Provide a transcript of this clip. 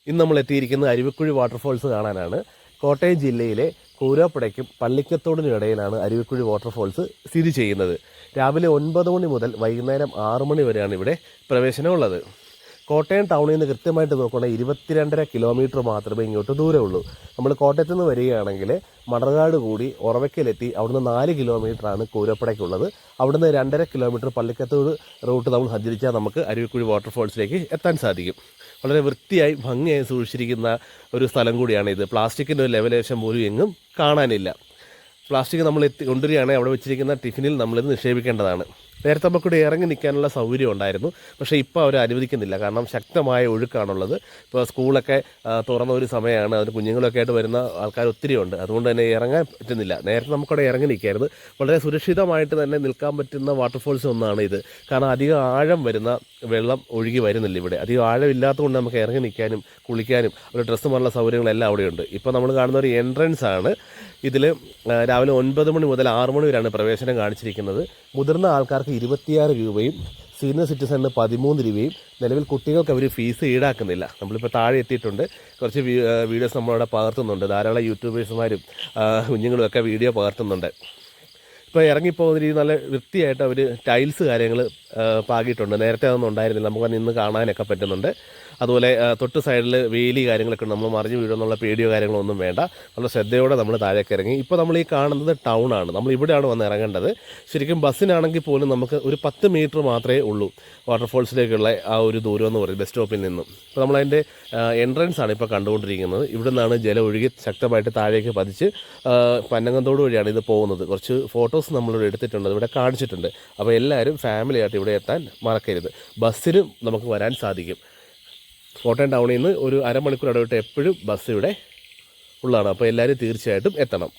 ഇന്ന് നമ്മൾ എത്തിയിരിക്കുന്നത് അരുവിക്കുഴി വാട്ടർഫോൾസ് കാണാനാണ്. കോട്ടയം ജില്ലയിലെ കൂരാപ്പുഴയ്ക്കും പള്ളിക്കത്തോടിനും ഇടയിലാണ് അരുവിക്കുഴി വാട്ടർഫോൾസ് സ്ഥിതി ചെയ്യുന്നത്. രാവിലെ 9 മണി മുതൽ വൈകുന്നേരം 6 മണി വരെയാണ് ഇവിടെ പ്രവേശനമുള്ളത്. കോട്ടയം ടൗണിൽ നിന്ന് കൃത്യമായിട്ട് നോക്കുകയാണെങ്കിൽ 22.5 കിലോമീറ്റർ മാത്രമേ ഇങ്ങോട്ട് ദൂരമുള്ളൂ. നമ്മൾ കോട്ടയത്ത് നിന്ന് വരികയാണെങ്കിൽ മണർകാട് കൂടി ഉറവയ്ക്കലെത്തി അവിടുന്ന് 4 കിലോമീറ്ററാണ് കൂരപ്പുഴയ്ക്കുള്ളത്. അവിടുന്ന് 2.5 കിലോമീറ്റർ പള്ളിക്കത്തോട് റൂട്ട് നമ്മൾ സഞ്ചരിച്ചാൽ നമുക്ക് അരുവിക്കുഴി വാട്ടർഫോൾസിലേക്ക് എത്താൻ സാധിക്കും. വളരെ വൃത്തിയായി ഭംഗിയായി സൂക്ഷിച്ചിരിക്കുന്ന ഒരു സ്ഥലം കൂടിയാണിത്. പ്ലാസ്റ്റിക്കിൻ്റെ ഒരു ലെവലേശം പോലും എങ്ങും കാണാനില്ല. പ്ലാസ്റ്റിക് നമ്മൾ കൊണ്ടുവരികയാണെങ്കിൽ അവിടെ വെച്ചിരിക്കുന്ന ടിഫിനിൽ നമ്മളിത് നിക്ഷേപിക്കേണ്ടതാണ്. നേരത്തെ നമുക്കിവിടെ ഇറങ്ങി നിൽക്കാനുള്ള സൗകര്യം ഉണ്ടായിരുന്നു, പക്ഷേ ഇപ്പോൾ അവർ അനുവദിക്കുന്നില്ല. കാരണം ശക്തമായ ഒഴുക്കാണുള്ളത്. ഇപ്പോൾ സ്കൂളൊക്കെ തുറന്ന ഒരു സമയമാണ്, അതിന് കുഞ്ഞുങ്ങളൊക്കെ ആയിട്ട് വരുന്ന ആൾക്കാർ ഒത്തിരി ഉണ്ട്. അതുകൊണ്ട് തന്നെ ഇറങ്ങാൻ പറ്റുന്നില്ല. നേരത്തെ നമുക്കവിടെ ഇറങ്ങി നിൽക്കായിരുന്നു. വളരെ സുരക്ഷിതമായിട്ട് തന്നെ നിൽക്കാൻ പറ്റുന്ന വാട്ടർഫോൾസ് ഒന്നാണ് ഇത്. കാരണം അധികം ആഴം വരുന്ന വെള്ളം ഒഴുകി വരുന്നില്ല ഇവിടെ. അധികം ആഴമില്ലാത്തതുകൊണ്ട് നമുക്ക് ഇറങ്ങി നിൽക്കാനും കുളിക്കാനും ഒരു ഡ്രസ്സ് പോലുള്ള സൗകര്യങ്ങളെല്ലാം അവിടെയുണ്ട്. ഇപ്പോൾ നമ്മൾ കാണുന്ന ഒരു എൻട്രൻസ് ആണ്. ഇതിൽ രാവിലെ 9 മണി മുതൽ 6 മണി വരെയാണ് പ്രവേശനം കാണിച്ചിരിക്കുന്നത്. മുതിർന്ന ആൾക്കാർക്ക് 26 രൂപയും സീനിയർ സിറ്റിസണിന് 13 രൂപയും. നിലവിൽ കുട്ടികൾക്ക് അവർ ഫീസ് ഈടാക്കുന്നില്ല. നമ്മളിപ്പോൾ താഴെ എത്തിയിട്ടുണ്ട്. കുറച്ച് വീഡിയോസ് നമ്മളവിടെ പകർത്തുന്നുണ്ട്. ധാരാളം യൂട്യൂബേഴ്സുമാരും കുഞ്ഞുങ്ങളും ഒക്കെ വീഡിയോ പകർത്തുന്നുണ്ട്. ഇപ്പോൾ ഇറങ്ങിപ്പോകുന്ന രീതി നല്ല വൃത്തിയായിട്ട് അവർ ടൈൽസ് കാര്യങ്ങൾ പാകിയിട്ടുണ്ട്. നേരത്തെ അതൊന്നും ഉണ്ടായിരുന്നില്ല. നമുക്ക് നിന്ന് കാണാനൊക്കെ പറ്റുന്നുണ്ട്. അതുപോലെ തൊട്ട് സൈഡിൽ വേലി കാര്യങ്ങളൊക്കെ ഉണ്ട്. നമ്മൾ മറിഞ്ഞു വീഴുമെന്നുള്ള പേടിയോ കാര്യങ്ങളോ ഒന്നും വേണ്ട. നല്ല ശ്രദ്ധയോടെ നമ്മൾ താഴേക്ക് ഇറങ്ങി. ഇപ്പോൾ നമ്മൾ ഈ കാണുന്നത് ടൗണാണ്. നമ്മൾ ഇവിടെയാണ് വന്ന് ഇറങ്ങേണ്ടത്. ശരിക്കും ബസ്സിനാണെങ്കിൽ പോലും നമുക്ക് ഒരു 10 മീറ്റർ മാത്രമേ ഉള്ളൂ വാട്ടർഫോൾസിലേക്കുള്ള ആ ഒരു ദൂരം എന്ന് പറയും, ബസ് സ്റ്റോപ്പിൽ നിന്നും. ഇപ്പോൾ നമ്മളതിൻ്റെ എൻട്രൻസ് ആണ് ഇപ്പോൾ കണ്ടുകൊണ്ടിരിക്കുന്നത്. ഇവിടെ നിന്നാണ് ജലം ഒഴുകി ശക്തമായിട്ട് താഴേക്ക് പതിച്ച് പന്നങ്ങന്തോട് വഴിയാണ് ഇത് പോകുന്നത്. കുറച്ച് ഫോട്ടോസ് നമ്മളിവിടെ എടുത്തിട്ടുണ്ട്, ഇവിടെ കാണിച്ചിട്ടുണ്ട്. അപ്പോൾ എല്ലാവരും ഫാമിലിയായിട്ട് ഇവിടെ എത്താൻ മറക്കരുത്. ബസ്സിനും നമുക്ക് വരാൻ സാധിക്കും. കോട്ടയം ടൗണിൽ നിന്ന് ഒരു അരമണിക്കൂർ ഇടവിട്ട് എപ്പോഴും ബസ് ഇവിടെ ഉള്ളതാണ്. അപ്പോൾ എല്ലാവരും തീർച്ചയായിട്ടും എത്തണം.